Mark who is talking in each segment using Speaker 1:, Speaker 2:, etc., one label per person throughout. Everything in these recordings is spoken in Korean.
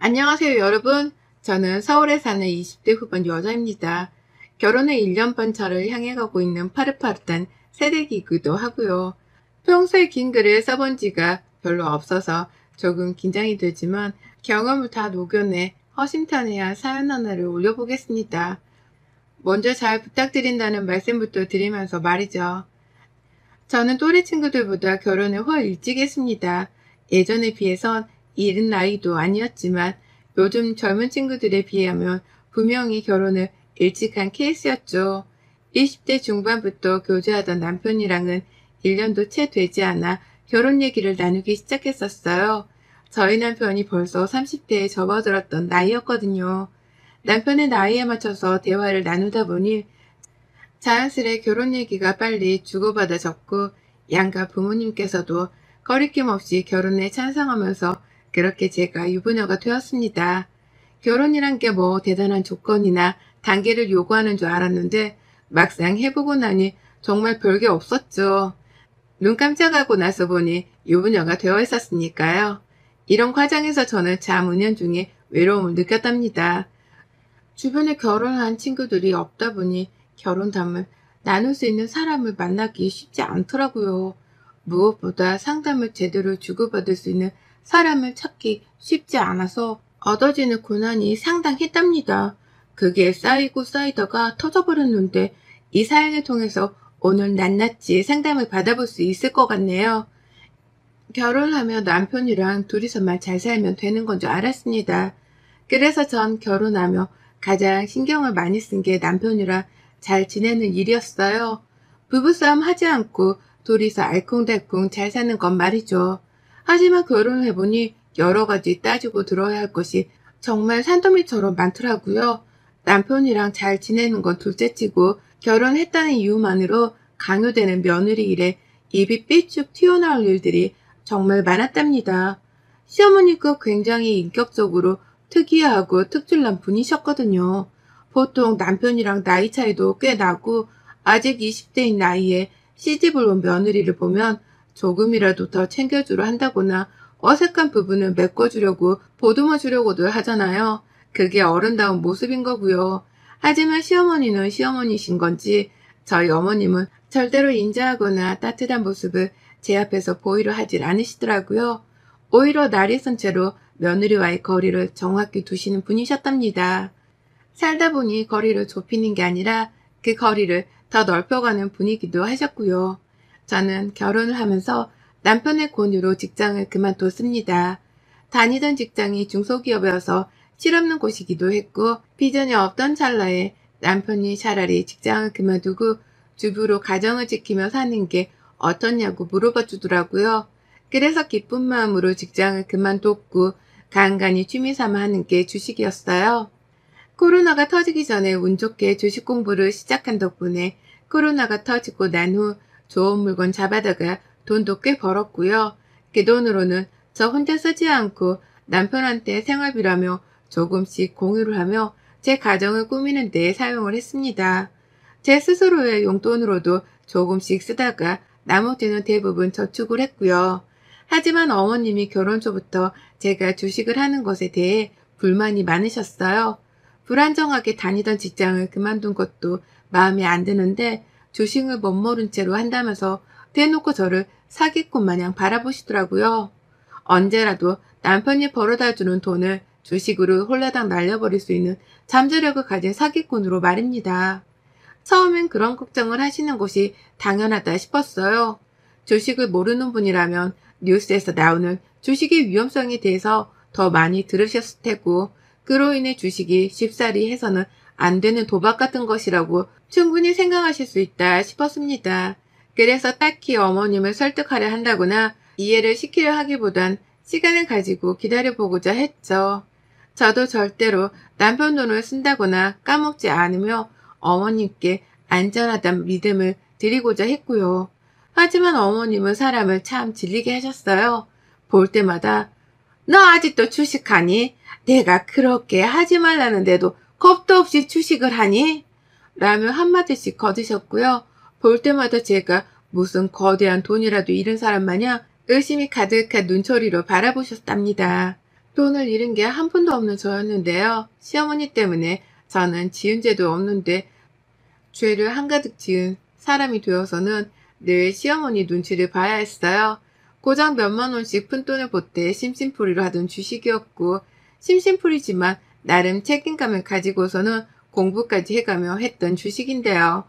Speaker 1: 안녕하세요, 여러분. 저는 서울에 사는 20대 후반 여자입니다. 결혼의 1년 반 차를 향해 가고 있는 파릇파릇한 새내기이기도 하고요. 평소에 긴 글을 써본 지가 별로 없어서 조금 긴장이 되지만 경험을 다 녹여내 허심탄회한 사연 하나를 올려보겠습니다. 먼저 잘 부탁드린다는 말씀부터 드리면서 말이죠. 저는 또래 친구들보다 결혼을 훨 일찍 했습니다. 예전에 비해선 이른 나이도 아니었지만 요즘 젊은 친구들에 비하면 분명히 결혼을 일찍 한 케이스였죠. 20대 중반부터 교제하던 남편이랑은 1년도 채 되지 않아 결혼 얘기를 나누기 시작했었어요. 저희 남편이 벌써 30대에 접어들었던 나이였거든요. 남편의 나이에 맞춰서 대화를 나누다 보니 자연스레 결혼 얘기가 빨리 주고받아졌고 양가 부모님께서도 거리낌 없이 결혼에 찬성하면서 그렇게 제가 유부녀가 되었습니다. 결혼이란 게 뭐 대단한 조건이나 단계를 요구하는 줄 알았는데 막상 해보고 나니 정말 별게 없었죠. 눈 깜짝하고 나서 보니 유부녀가 되어 있었으니까요. 이런 과정에서 저는 참 은연중에 외로움을 느꼈답니다. 주변에 결혼한 친구들이 없다 보니 결혼담을 나눌 수 있는 사람을 만나기 쉽지 않더라고요. 무엇보다 상담을 제대로 주고받을 수 있는 사람을 찾기 쉽지 않아서 얻어지는 고난이 상당했답니다. 그게 쌓이고 쌓이다가 터져버렸는데 이 사연을 통해서 오늘 낱낱이 상담을 받아볼 수 있을 것 같네요. 결혼하며 남편이랑 둘이서만 잘 살면 되는 건 줄 알았습니다. 그래서 전 결혼하며 가장 신경을 많이 쓴 게 남편이랑 잘 지내는 일이었어요. 부부싸움 하지 않고 둘이서 알콩달콩 잘 사는 건 말이죠. 하지만 결혼을 해보니 여러 가지 따지고 들어야 할 것이 정말 산더미처럼 많더라고요. 남편이랑 잘 지내는 건 둘째치고 결혼했다는 이유만으로 강요되는 며느리 일에 입이 삐쭉 튀어나올 일들이 정말 많았답니다. 시어머니가 굉장히 인격적으로 특이하고 특출난 분이셨거든요. 보통 남편이랑 나이 차이도 꽤 나고 아직 20대인 나이에 시집을 온 며느리를 보면 조금이라도 더 챙겨주려 한다거나 어색한 부분을 메꿔주려고 보듬어 주려고들 하잖아요. 그게 어른다운 모습인 거고요. 하지만 시어머니는 시어머니신 건지 저희 어머님은 절대로 인자하거나 따뜻한 모습을 제 앞에서 보이려 하질 않으시더라고요. 오히려 날이 쓴 채로 며느리와의 거리를 정확히 두시는 분이셨답니다. 살다 보니 거리를 좁히는 게 아니라 그 거리를 더 넓혀가는 분이기도 하셨고요. 저는 결혼을 하면서 남편의 권유로 직장을 그만뒀습니다. 다니던 직장이 중소기업이어서 실없는 곳이기도 했고 비전이 없던 찰나에 남편이 차라리 직장을 그만두고 주부로 가정을 지키며 사는 게 어떻냐고 물어봐 주더라고요. 그래서 기쁜 마음으로 직장을 그만뒀고 간간히 취미삼아 하는 게 주식이었어요. 코로나가 터지기 전에 운 좋게 주식 공부를 시작한 덕분에 코로나가 터지고 난 후 좋은 물건 잡아다가 돈도 꽤 벌었고요. 그 돈으로는 저 혼자 쓰지 않고 남편한테 생활비라며 조금씩 공유를 하며 제 가정을 꾸미는 데 사용을 했습니다. 제 스스로의 용돈으로도 조금씩 쓰다가 나머지는 대부분 저축을 했고요. 하지만 어머님이 결혼 초부터 제가 주식을 하는 것에 대해 불만이 많으셨어요. 불안정하게 다니던 직장을 그만둔 것도 마음에 안 드는데 주식을 멋모른 채로 한다면서 대놓고 저를 사기꾼 마냥 바라보시더라고요. 언제라도 남편이 벌어다 주는 돈을 주식으로 홀라당 날려버릴 수 있는 잠재력을 가진 사기꾼으로 말입니다. 처음엔 그런 걱정을 하시는 것이 당연하다 싶었어요. 주식을 모르는 분이라면 뉴스에서 나오는 주식의 위험성에 대해서 더 많이 들으셨을 테고 그로 인해 주식이 쉽사리 해서는 안 되는 도박 같은 것이라고 충분히 생각하실 수 있다 싶었습니다. 그래서 딱히 어머님을 설득하려 한다거나 이해를 시키려 하기보단 시간을 가지고 기다려보고자 했죠. 저도 절대로 남편 돈을 쓴다거나 까먹지 않으며 어머님께 안전하다는 믿음을 드리고자 했고요. 하지만 어머님은 사람을 참 질리게 하셨어요. 볼 때마다 너 아직도 주식하니? 내가 그렇게 하지 말라는데도 겁도 없이 주식을 하니? 라며 한마디씩 거두셨고요. 볼 때마다 제가 무슨 거대한 돈이라도 잃은 사람 마냥 의심이 가득한 눈초리로 바라보셨답니다. 돈을 잃은 게 한 푼도 없는 저였는데요. 시어머니 때문에 저는 지은 죄도 없는데 죄를 한가득 지은 사람이 되어서는 늘 시어머니 눈치를 봐야 했어요. 고작 몇만 원씩 푼돈을 보태 심심풀이로 하던 주식이었고, 심심풀이지만 나름 책임감을 가지고서는 공부까지 해가며 했던 주식인데요.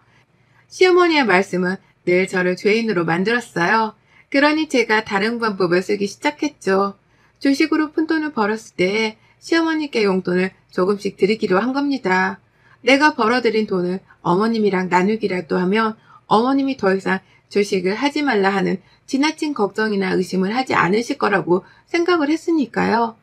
Speaker 1: 시어머니의 말씀은 늘 저를 죄인으로 만들었어요. 그러니 제가 다른 방법을 쓰기 시작했죠. 주식으로 푼돈을 벌었을 때 시어머니께 용돈을 조금씩 드리기로 한 겁니다. 내가 벌어들인 돈을 어머님이랑 나누기라도 하면 어머님이 더 이상 주식을 하지 말라 하는 지나친 걱정이나 의심을 하지 않으실 거라고 생각을 했으니까요.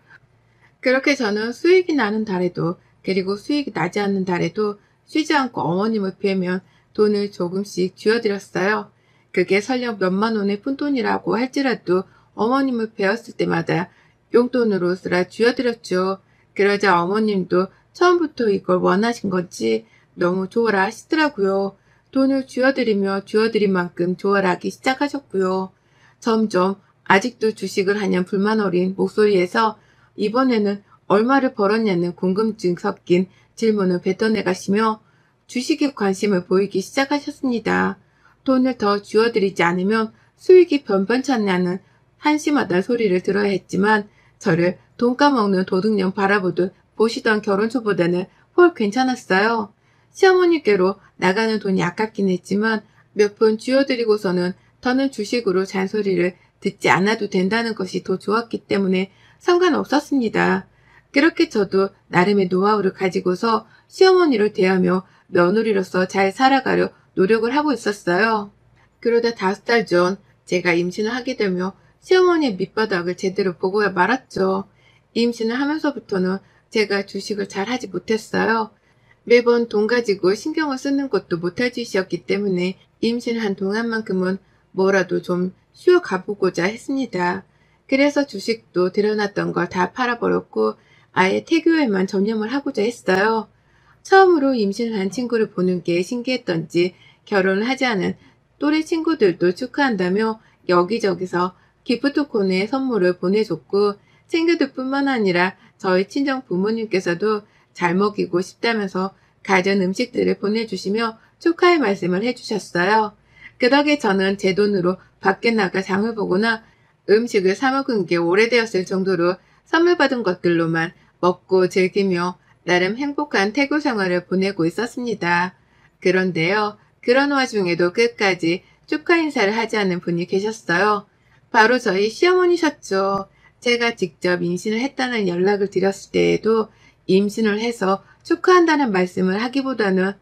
Speaker 1: 그렇게 저는 수익이 나는 달에도, 그리고 수익이 나지 않는 달에도 쉬지 않고 어머님을 뵈면 돈을 조금씩 쥐어드렸어요. 그게 설령 몇만 원의 푼돈이라고 할지라도 어머님을 뵈었을 때마다 용돈으로 쓰라 쥐어드렸죠. 그러자 어머님도 처음부터 이걸 원하신 건지 너무 좋아라 하시더라고요. 돈을 쥐어드리며 쥐어드린 만큼 좋아라 하기 시작하셨고요. 점점 아직도 주식을 하냐 불만 어린 목소리에서 이번에는 얼마를 벌었냐는 궁금증 섞인 질문을 뱉어내 가시며 주식에 관심을 보이기 시작하셨습니다. 돈을 더 쥐어드리지 않으면 수익이 변변찮냐는 한심하다는 소리를 들어야 했지만 저를 돈 까먹는 도둑년 바라보듯 보시던 결혼초보다는 훨 괜찮았어요. 시어머니께로 나가는 돈이 아깝긴 했지만 몇 푼 쥐어드리고서는 더는 주식으로 잔소리를 듣지 않아도 된다는 것이 더 좋았기 때문에 상관없었습니다. 그렇게 저도 나름의 노하우를 가지고서 시어머니를 대하며 며느리로서 잘 살아가려 노력을 하고 있었어요. 그러다 5달 전 제가 임신을 하게 되며 시어머니의 밑바닥을 제대로 보고야 말았죠. 임신을 하면서부터는 제가 주식을 잘 하지 못했어요. 매번 돈 가지고 신경을 쓰는 것도 못할 짓이었기 때문에 임신한 동안만큼은 뭐라도 좀 쉬어 가보고자 했습니다. 그래서 주식도 들여놨던 걸 다 팔아버렸고 아예 태교에만 전념을 하고자 했어요. 처음으로 임신을 한 친구를 보는 게 신기했던지 결혼을 하지 않은 또래 친구들도 축하한다며 여기저기서 기프트콘에 선물을 보내줬고 친구들 뿐만 아니라 저희 친정 부모님께서도 잘 먹이고 싶다면서 가전 음식들을 보내주시며 축하의 말씀을 해주셨어요. 그 덕에 저는 제 돈으로 밖에 나가 장을 보거나 음식을 사 먹은 게 오래되었을 정도로 선물 받은 것들로만 먹고 즐기며 나름 행복한 태교 생활을 보내고 있었습니다. 그런데요, 그런 와중에도 끝까지 축하 인사를 하지 않은 분이 계셨어요. 바로 저희 시어머니셨죠. 제가 직접 임신을 했다는 연락을 드렸을 때에도 임신을 해서 축하한다는 말씀을 하기보다는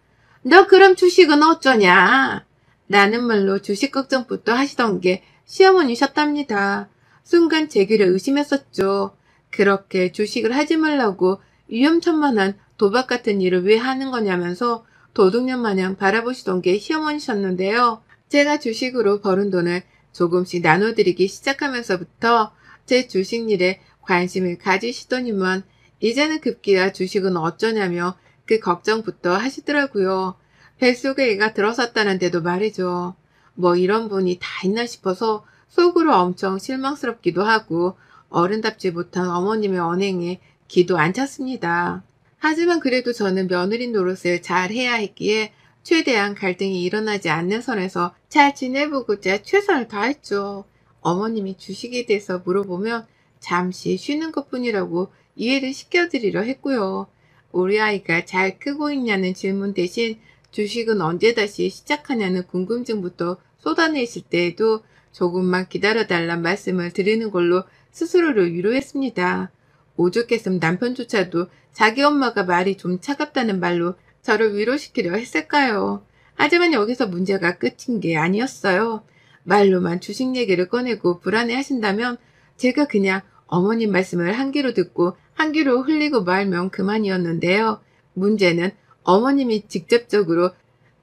Speaker 1: 너 그럼 주식은 어쩌냐? 라는 말로 주식 걱정부터 하시던 게 시어머니셨답니다. 순간 제 귀를 의심했었죠. 그렇게 주식을 하지 말라고 위험천만한 도박 같은 일을 왜 하는 거냐면서 도둑년 마냥 바라보시던 게 시어머니셨는데요. 제가 주식으로 벌은 돈을 조금씩 나눠드리기 시작하면서부터 제 주식 일에 관심을 가지시더니만 이제는 급기야 주식은 어쩌냐며 그 걱정부터 하시더라고요. 뱃속에 애가 들어섰다는데도 말이죠. 뭐 이런 분이 다 있나 싶어서 속으로 엄청 실망스럽기도 하고 어른답지 못한 어머님의 언행에 기도 안 찼습니다. 하지만 그래도 저는 며느리 노릇을 잘 해야 했기에 최대한 갈등이 일어나지 않는 선에서 잘 지내보고자 최선을 다했죠. 어머님이 주식에 대해서 물어보면 잠시 쉬는 것뿐이라고 이해를 시켜드리려 했고요. 우리 아이가 잘 크고 있냐는 질문 대신 주식은 언제 다시 시작하냐는 궁금증부터 쏟아내실 때에도 조금만 기다려달란 말씀을 드리는 걸로 스스로를 위로했습니다. 오죽했으면 남편조차도 자기 엄마가 말이 좀 차갑다는 말로 저를 위로시키려 했을까요? 하지만 여기서 문제가 끝인 게 아니었어요. 말로만 주식 얘기를 꺼내고 불안해 하신다면 제가 그냥 어머님 말씀을 한 귀로 듣고 한 귀로 흘리고 말면 그만이었는데요. 문제는 어머님이 직접적으로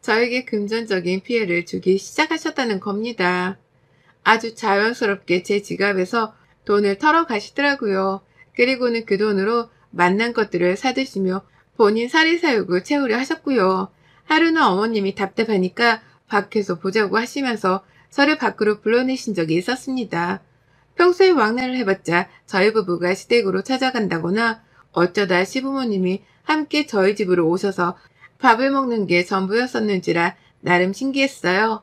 Speaker 1: 저에게 금전적인 피해를 주기 시작하셨다는 겁니다. 아주 자연스럽게 제 지갑에서 돈을 털어 가시더라고요. 그리고는 그 돈으로 만난 것들을 사드시며 본인 사리사욕을 채우려 하셨고요. 하루는 어머님이 답답하니까 밖에서 보자고 하시면서 저를 밖으로 불러내신 적이 있었습니다. 평소에 왕래를 해봤자 저희 부부가 시댁으로 찾아간다거나 어쩌다 시부모님이 함께 저희 집으로 오셔서 밥을 먹는 게 전부였었는지라 나름 신기했어요.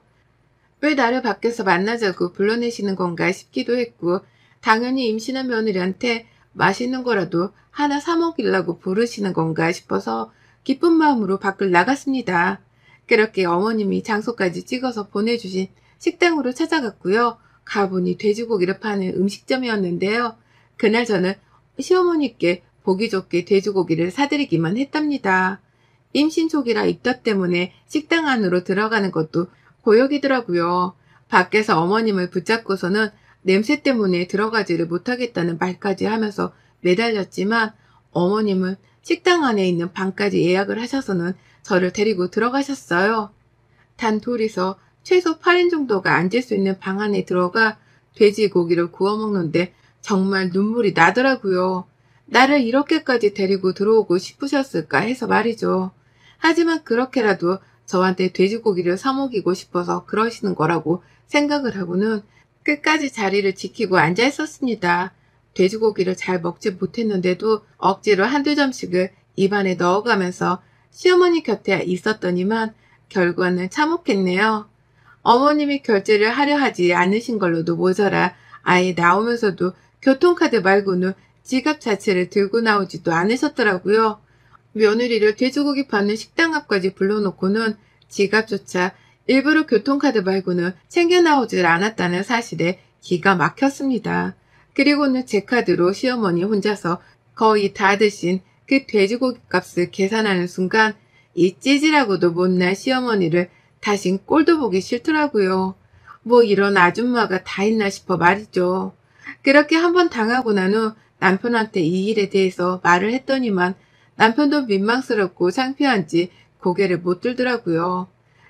Speaker 1: 왜 나를 밖에서 만나자고 불러내시는 건가 싶기도 했고, 당연히 임신한 며느리한테 맛있는 거라도 하나 사 먹이려고 부르시는 건가 싶어서 기쁜 마음으로 밖을 나갔습니다. 그렇게 어머님이 장소까지 찍어서 보내주신 식당으로 찾아갔고요. 가보니 돼지고기를 파는 음식점이었는데요. 그날 저는 시어머니께 보기 좋게 돼지고기를 사드리기만 했답니다. 임신 초기라 입덧 때문에 식당 안으로 들어가는 것도 고역이더라고요. 밖에서 어머님을 붙잡고서는 냄새 때문에 들어가지를 못하겠다는 말까지 하면서 매달렸지만 어머님은 식당 안에 있는 방까지 예약을 하셔서는 저를 데리고 들어가셨어요. 단 둘이서 최소 8인 정도가 앉을 수 있는 방 안에 들어가 돼지고기를 구워 먹는데 정말 눈물이 나더라고요. 나를 이렇게까지 데리고 들어오고 싶으셨을까 해서 말이죠. 하지만 그렇게라도 저한테 돼지고기를 사 먹이고 싶어서 그러시는 거라고 생각을 하고는 끝까지 자리를 지키고 앉아 있었습니다. 돼지고기를 잘 먹지 못했는데도 억지로 한두 점씩을 입안에 넣어가면서 시어머니 곁에 있었더니만 결과는 참혹했네요. 어머님이 결제를 하려 하지 않으신 걸로도 모자라 아예 나오면서도 교통카드 말고는 지갑 자체를 들고 나오지도 않으셨더라고요. 며느리를 돼지고기 파는 식당 앞까지 불러놓고는 지갑조차 일부러 교통카드 말고는 챙겨 나오질 않았다는 사실에 기가 막혔습니다. 그리고는 제 카드로 시어머니 혼자서 거의 다 드신 그 돼지고기 값을 계산하는 순간 이 찌질하고도 못난 시어머니를 다신 꼴도 보기 싫더라고요. 뭐 이런 아줌마가 다 있나 싶어 말이죠. 그렇게 한번 당하고 난 후 남편한테 이 일에 대해서 말을 했더니만 남편도 민망스럽고 창피한지 고개를 못 들더라고요.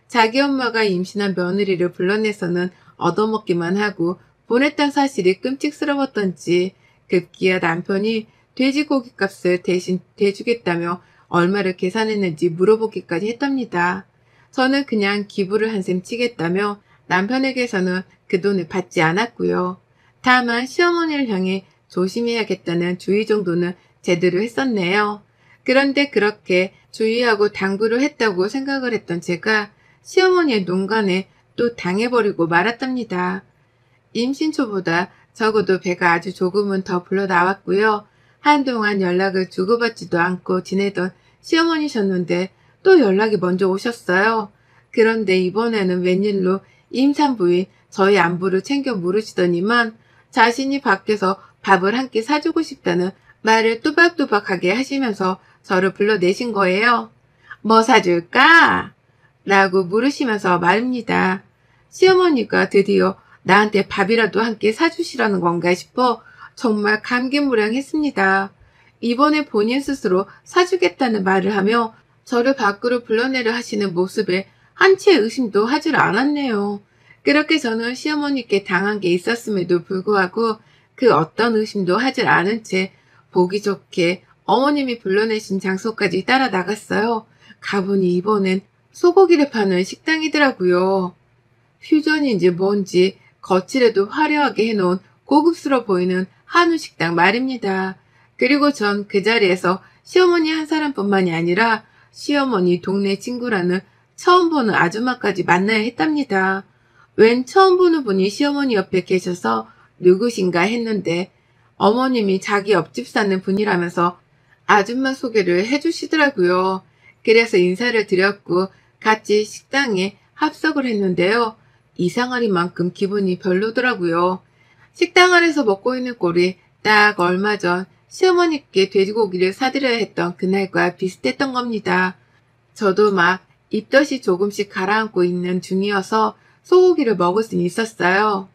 Speaker 1: 자기 엄마가 임신한 며느리를 불러내서는 얻어먹기만 하고 보냈던 사실이 끔찍스러웠던지 급기야 남편이 돼지고기 값을 대신 대주겠다며 얼마를 계산했는지 물어보기까지 했답니다. 저는 그냥 기부를 한 셈 치겠다며 남편에게서는 그 돈을 받지 않았고요. 다만 시어머니를 향해 조심해야겠다는 주의 정도는 제대로 했었네요. 그런데 그렇게 주의하고 당부를 했다고 생각을 했던 제가 시어머니의 농간에 또 당해버리고 말았답니다. 임신 초보다 적어도 배가 아주 조금은 더 불러 나왔고요. 한동안 연락을 주고받지도 않고 지내던 시어머니셨는데 또 연락이 먼저 오셨어요. 그런데 이번에는 웬일로 임산부인 저희 안부를 챙겨 물으시더니만 자신이 밖에서 밥을 한 끼 사주고 싶다는 말을 또박또박하게 하시면서 저를 불러내신 거예요. 뭐 사줄까? 라고 물으시면서 말입니다. 시어머니가 드디어 나한테 밥이라도 한 끼 사주시라는 건가 싶어 정말 감개무량했습니다. 이번에 본인 스스로 사주겠다는 말을 하며 저를 밖으로 불러내려 하시는 모습에 한치의 의심도 하질 않았네요. 그렇게 저는 시어머니께 당한 게 있었음에도 불구하고 그 어떤 의심도 하질 않은 채 보기 좋게 어머님이 불러내신 장소까지 따라 나갔어요. 가보니 이번엔 소고기를 파는 식당이더라고요. 퓨전인지 뭔지 거칠에도 화려하게 해놓은 고급스러워 보이는 한우 식당 말입니다. 그리고 전 그 자리에서 시어머니 한 사람뿐만이 아니라 시어머니 동네 친구라는 처음 보는 아줌마까지 만나야 했답니다. 웬 처음 보는 분이 시어머니 옆에 계셔서 누구신가 했는데 어머님이 자기 옆집 사는 분이라면서 아줌마 소개를 해주시더라고요. 그래서 인사를 드렸고 같이 식당에 합석을 했는데요. 이상하리만큼 기분이 별로더라고요. 식당 안에서 먹고 있는 꼴이 딱 얼마 전 시어머니께 돼지고기를 사드려야 했던 그날과 비슷했던 겁니다. 저도 막 입덧이 조금씩 가라앉고 있는 중이어서 소고기를 먹을 수 있었어요.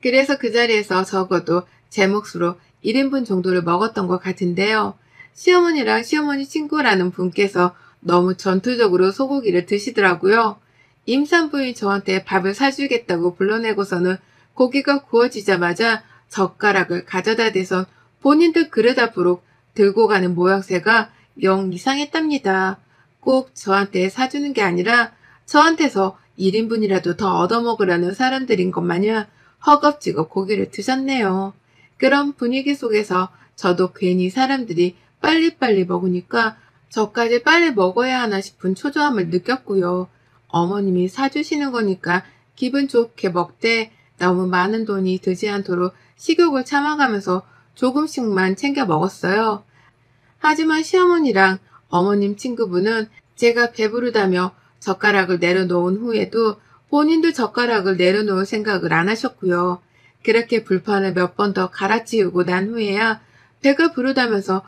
Speaker 1: 그래서 그 자리에서 적어도 제 몫으로 1인분 정도를 먹었던 것 같은데요. 시어머니랑 시어머니 친구라는 분께서 너무 전투적으로 소고기를 드시더라고요. 임산부인 저한테 밥을 사주겠다고 불러내고서는 고기가 구워지자마자 젓가락을 가져다 대선 본인들 그릇 앞으로 들고 가는 모양새가 영 이상했답니다. 꼭 저한테 사주는 게 아니라 저한테서 1인분이라도 더 얻어먹으라는 사람들인 것 마냥 허겁지겁 고기를 드셨네요. 그런 분위기 속에서 저도 괜히 사람들이 빨리빨리 먹으니까 저까지 빨리 먹어야 하나 싶은 초조함을 느꼈고요. 어머님이 사주시는 거니까 기분 좋게 먹되 너무 많은 돈이 들지 않도록 식욕을 참아가면서 조금씩만 챙겨 먹었어요. 하지만 시어머니랑 어머님 친구분은 제가 배부르다며 젓가락을 내려놓은 후에도 본인도 젓가락을 내려놓을 생각을 안 하셨고요. 그렇게 불판을 몇 번 더 갈아치우고 난 후에야 배가 부르다면서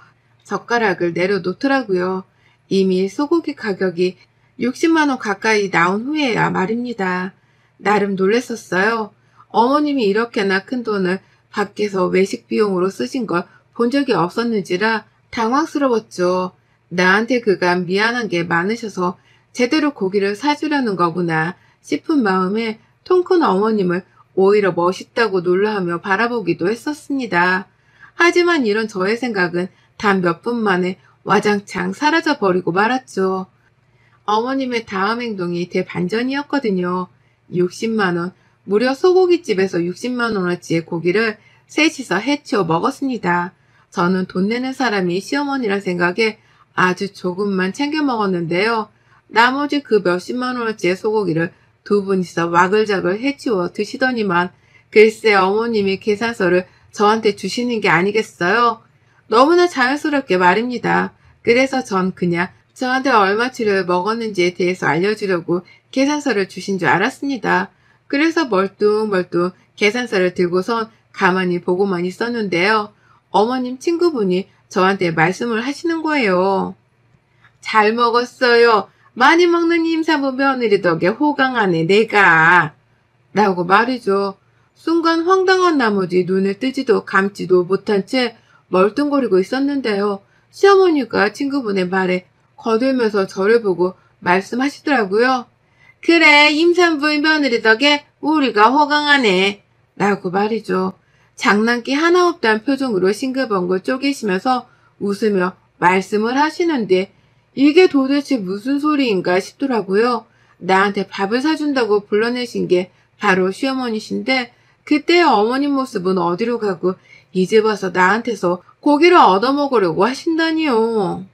Speaker 1: 젓가락을 내려놓더라고요. 이미 소고기 가격이 60만 원 가까이 나온 후에야 말입니다. 나름 놀랬었어요. 어머님이 이렇게나 큰 돈을 밖에서 외식 비용으로 쓰신 걸 본 적이 없었는지라 당황스러웠죠. 나한테 그간 미안한 게 많으셔서 제대로 고기를 사주려는 거구나 싶은 마음에 통 큰 어머님을 오히려 멋있다고 놀라하며 바라보기도 했었습니다. 하지만 이런 저의 생각은 단 몇 분 만에 와장창 사라져버리고 말았죠. 어머님의 다음 행동이 대반전이었거든요. 60만원, 무려 소고기집에서 60만원어치의 고기를 셋이서 해치워 먹었습니다. 저는 돈 내는 사람이 시어머니란 생각에 아주 조금만 챙겨 먹었는데요. 나머지 그 몇십만원어치의 소고기를 두 분이서 와글자글 해치워 드시더니만 글쎄 어머님이 계산서를 저한테 주시는 게 아니겠어요? 너무나 자연스럽게 말입니다. 그래서 전 그냥 저한테 얼마치를 먹었는지에 대해서 알려주려고 계산서를 주신 줄 알았습니다. 그래서 멀뚱멀뚱 계산서를 들고선 가만히 보고만 있었는데요. 어머님 친구분이 저한테 말씀을 하시는 거예요. 잘 먹었어요. 많이 먹는 임산부 며느리 덕에 호강하네 내가. 라고 말이죠. 순간 황당한 나머지 눈을 뜨지도 감지도 못한 채 멀뚱거리고 있었는데요. 시어머니가 친구분의 말에 거들면서 저를 보고 말씀하시더라고요. 그래 임산부의 며느리 덕에 우리가 호강하네. 라고 말이죠. 장난기 하나 없다는 표정으로 싱글벙글 쪼개시면서 웃으며 말씀을 하시는데 이게 도대체 무슨 소리인가 싶더라고요. 나한테 밥을 사준다고 불러내신 게 바로 시어머니신데 그때의 어머님 모습은 어디로 가고 이제 와서 나한테서 고기를 얻어먹으려고 하신다니요.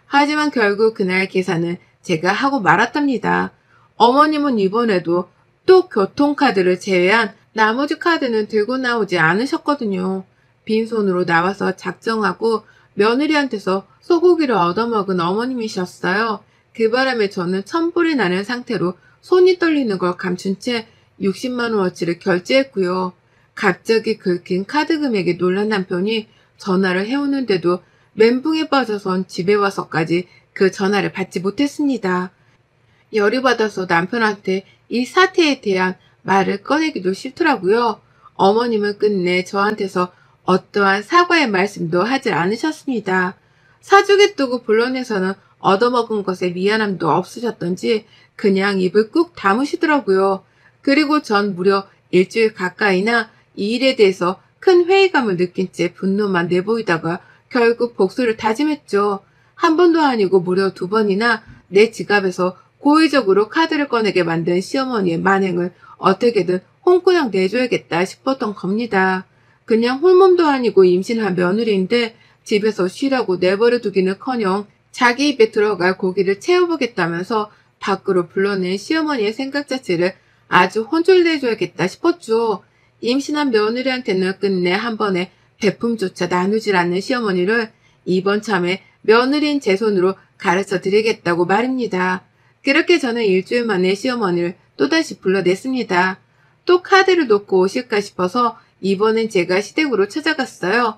Speaker 1: 하지만 결국 그날 계산은 제가 하고 말았답니다. 어머님은 이번에도 또 교통카드를 제외한 나머지 카드는 들고 나오지 않으셨거든요. 빈손으로 나와서 작정하고 며느리한테서 소고기를 얻어먹은 어머님이셨어요. 그 바람에 저는 천불이 나는 상태로 손이 떨리는 걸 감춘 채 60만원어치를 결제했고요. 갑자기 긁힌 카드 금액에 놀란 남편이 전화를 해오는데도 멘붕에 빠져선 집에 와서까지 그 전화를 받지 못했습니다. 열이 받아서 남편한테 이 사태에 대한 말을 꺼내기도 싫더라고요. 어머님은 끝내 저한테서 어떠한 사과의 말씀도 하지 않으셨습니다. 사주겠다고 불러내서는 얻어먹은 것에 미안함도 없으셨던지 그냥 입을 꾹 다무시더라고요. 그리고 전 무려 일주일 가까이나 이 일에 대해서 큰 회의감을 느낀 채 분노만 내보이다가 결국 복수를 다짐했죠. 한 번도 아니고 무려 2번이나 내 지갑에서 고의적으로 카드를 꺼내게 만든 시어머니의 만행을 어떻게든 홍구장 내줘야겠다 싶었던 겁니다. 그냥 홀몸도 아니고 임신한 며느리인데 집에서 쉬라고 내버려 두기는커녕 자기 입에 들어갈 고기를 채워보겠다면서 밖으로 불러낸 시어머니의 생각 자체를 아주 혼쭐내줘야겠다 싶었죠. 임신한 며느리한테는 끝내 한 번에 베품조차 나누질 않는 시어머니를 이번 참에 며느리인 제 손으로 가르쳐 드리겠다고 말입니다. 그렇게 저는 일주일 만에 시어머니를 또다시 불러냈습니다. 또 카드를 놓고 오실까 싶어서 이번엔 제가 시댁으로 찾아갔어요.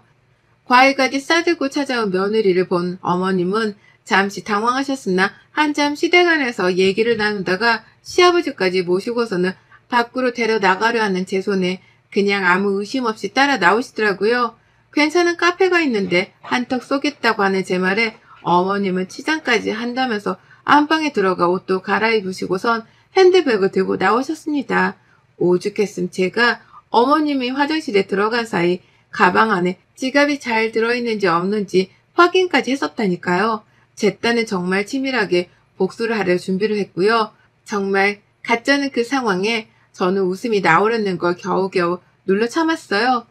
Speaker 1: 과일까지 싸들고 찾아온 며느리를 본 어머님은 잠시 당황하셨으나 한참 시댁 안에서 얘기를 나누다가 시아버지까지 모시고서는 밖으로 데려나가려 하는 제 손에 그냥 아무 의심 없이 따라 나오시더라고요. 괜찮은 카페가 있는데 한턱 쏘겠다고 하는 제 말에 어머님은 치장까지 한다면서 안방에 들어가 옷도 갈아입으시고선 핸드백을 들고 나오셨습니다. 오죽했음 제가 어머님이 화장실에 들어간 사이 가방 안에 지갑이 잘 들어있는지 없는지 확인까지 했었다니까요. 제 딴은 정말 치밀하게 복수를 하려 준비를 했고요. 정말 가짜는 그 상황에 저는 웃음이 나오려는 걸 겨우겨우 눌러 참았어요.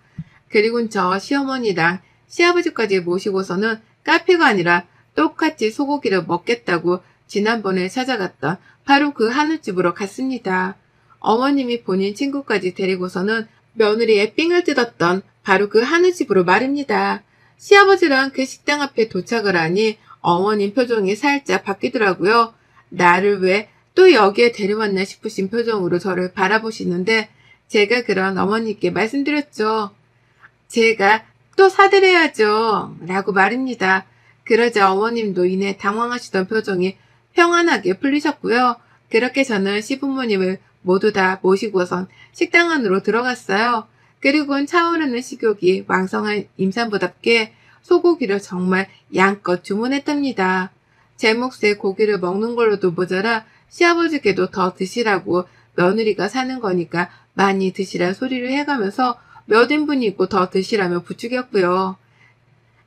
Speaker 1: 그리고 저 시어머니랑 시아버지까지 모시고서는 카페가 아니라 똑같이 소고기를 먹겠다고 지난번에 찾아갔던 바로 그 한우집으로 갔습니다. 어머님이 본인 친구까지 데리고서는 며느리의 삥을 뜯었던 바로 그 한우집으로 말입니다. 시아버지랑 그 식당 앞에 도착을 하니 어머님 표정이 살짝 바뀌더라고요. 나를 왜 또 여기에 데려왔나 싶으신 표정으로 저를 바라보시는데 제가 그런 어머니께 말씀드렸죠. 제가 또 사드려야죠. 라고 말입니다. 그러자 어머님도 이내 당황하시던 표정이 평안하게 풀리셨고요. 그렇게 저는 시부모님을 모두 다 모시고선 식당 안으로 들어갔어요. 그리고는 차오르는 식욕이 왕성한 임산부답게 소고기를 정말 양껏 주문했답니다. 제 몫에 고기를 먹는 걸로도 모자라 시아버지께도 더 드시라고 며느리가 사는 거니까 많이 드시란 소리를 해가면서 몇 인분이고 더 드시라며 부추겼고요.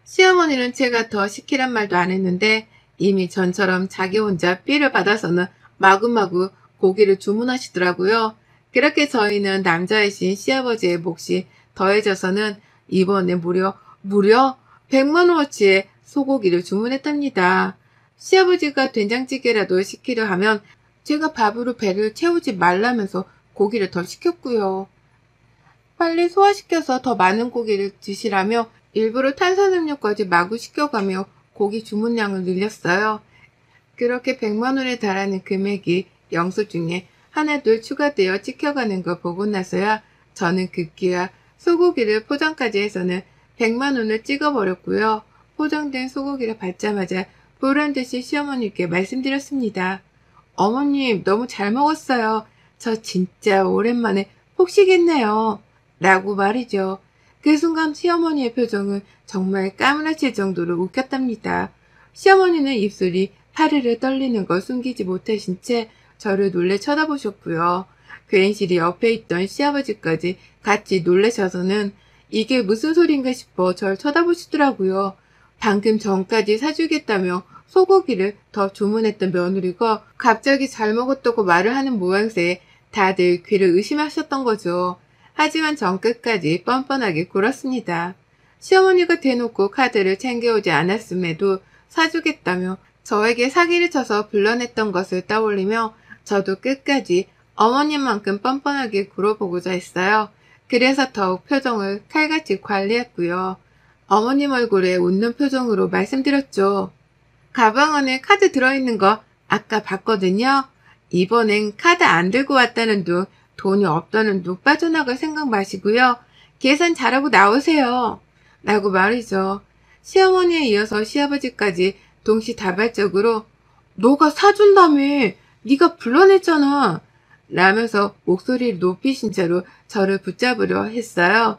Speaker 1: 시어머니는 제가 더 시키란 말도 안 했는데 이미 전처럼 자기 혼자 삐를 받아서는 마구마구 고기를 주문하시더라고요. 그렇게 저희는 남자이신 시아버지의 몫이 더해져서는 이번에 무려 100만 원어치의 소고기를 주문했답니다. 시아버지가 된장찌개라도 시키려 하면 제가 밥으로 배를 채우지 말라면서 고기를 더 시켰고요. 빨리 소화시켜서 더 많은 고기를 드시라며 일부러 탄산음료까지 마구 시켜가며 고기 주문량을 늘렸어요. 그렇게 100만 원에 달하는 금액이 영수증에 하나둘 추가되어 찍혀가는 걸 보고 나서야 저는 급기야 소고기를 포장까지 해서는 100만 원을 찍어버렸고요. 포장된 소고기를 받자마자 보란듯이 시어머니께 말씀드렸습니다. 어머님 너무 잘 먹었어요. 저 진짜 오랜만에 폭식했네요. 라고 말이죠. 그 순간 시어머니의 표정은 정말 까무라칠 정도로 웃겼답니다. 시어머니는 입술이 파르르 떨리는 걸 숨기지 못하신 채 저를 놀래 쳐다보셨고요. 괜시리 옆에 있던 시아버지까지 같이 놀라셔서는 이게 무슨 소린가 싶어 절 쳐다보시더라고요. 방금 전까지 사주겠다며 소고기를 더 주문했던 며느리가 갑자기 잘 먹었다고 말을 하는 모양새에 다들 귀를 의심하셨던 거죠. 하지만 전 끝까지 뻔뻔하게 굴었습니다. 시어머니가 대놓고 카드를 챙겨오지 않았음에도 사주겠다며 저에게 사기를 쳐서 불러냈던 것을 떠올리며 저도 끝까지 어머님만큼 뻔뻔하게 굴어보고자 했어요. 그래서 더욱 표정을 칼같이 관리했고요. 어머님 얼굴에 웃는 표정으로 말씀드렸죠. 가방 안에 카드 들어있는 거 아까 봤거든요. 이번엔 카드 안 들고 왔다는 둥, 돈이 없다는 둥 빠져나갈 생각 마시고요. 계산 잘하고 나오세요. 라고 말이죠. 시어머니에 이어서 시아버지까지 동시다발적으로 너가 사준다며 네가 불러냈잖아. 라면서 목소리를 높이신 채로 저를 붙잡으려 했어요.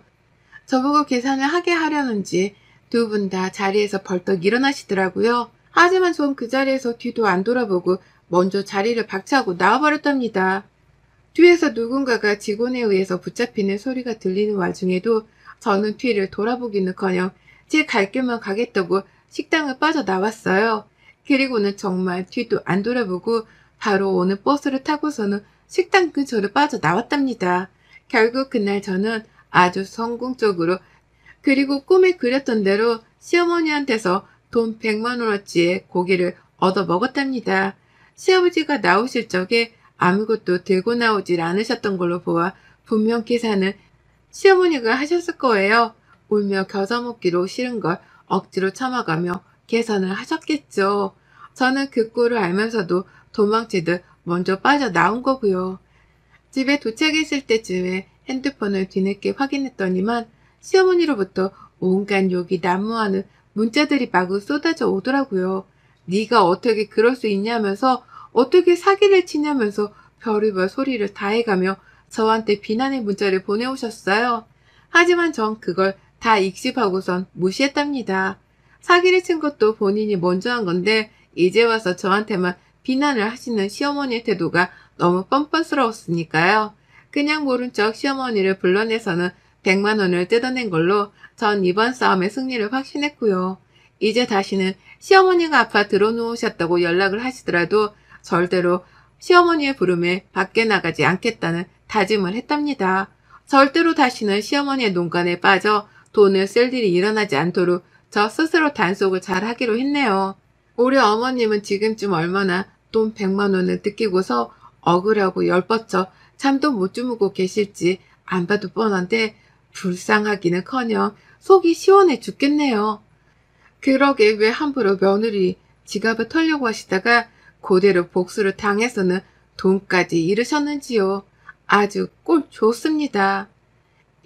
Speaker 1: 저보고 계산을 하게 하려는지 두 분 다 자리에서 벌떡 일어나시더라고요. 하지만 전 그 자리에서 뒤도 안 돌아보고 먼저 자리를 박차고 나와버렸답니다. 뒤에서 누군가가 직원에 의해서 붙잡히는 소리가 들리는 와중에도 저는 뒤를 돌아보기는커녕 제 갈 길만 가겠다고 식당을 빠져나왔어요. 그리고는 정말 뒤도 안 돌아보고 바로 오는 버스를 타고서는 식당 근처를 빠져나왔답니다. 결국 그날 저는 아주 성공적으로 그리고 꿈에 그렸던 대로 시어머니한테서 돈 100만 원어치의 고기를 얻어 먹었답니다. 시아버지가 나오실 적에 아무것도 들고 나오질 않으셨던 걸로 보아 분명 계산은 시어머니가 하셨을 거예요. 울며 겨자먹기로 싫은 걸 억지로 참아가며 계산을 하셨겠죠. 저는 그 꼴을 알면서도 도망치듯 먼저 빠져나온 거고요. 집에 도착했을 때쯤에 핸드폰을 뒤늦게 확인했더니만 시어머니로부터 온갖 욕이 난무하는 문자들이 마구 쏟아져 오더라고요. 네가 어떻게 그럴 수 있냐면서 어떻게 사기를 치냐면서 별의별 소리를 다 해가며 저한테 비난의 문자를 보내오셨어요. 하지만 전 그걸 다 익십하고선 무시했답니다. 사기를 친 것도 본인이 먼저 한 건데 이제 와서 저한테만 비난을 하시는 시어머니의 태도가 너무 뻔뻔스러웠으니까요. 그냥 모른 척 시어머니를 불러내서는 100만 원을 뜯어낸 걸로 전 이번 싸움의 승리를 확신했고요. 이제 다시는 시어머니가 아파 들어누우셨다고 연락을 하시더라도 절대로 시어머니의 부름에 밖에 나가지 않겠다는 다짐을 했답니다. 절대로 다시는 시어머니의 농간에 빠져 돈을 쓸 일이 일어나지 않도록 저 스스로 단속을 잘 하기로 했네요. 우리 어머님은 지금쯤 얼마나 돈 100만 원을 느끼고서 억울하고 열뻗쳐 잠도 못 주무고 계실지 안 봐도 뻔한데 불쌍하기는커녕 속이 시원해 죽겠네요. 그러게 왜 함부로 며느리 지갑을 털려고 하시다가 그대로 복수를 당해서는 돈까지 잃으셨는지요. 아주 꼴 좋습니다.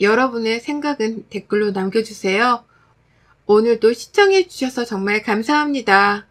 Speaker 1: 여러분의 생각은 댓글로 남겨주세요. 오늘도 시청해 주셔서 정말 감사합니다.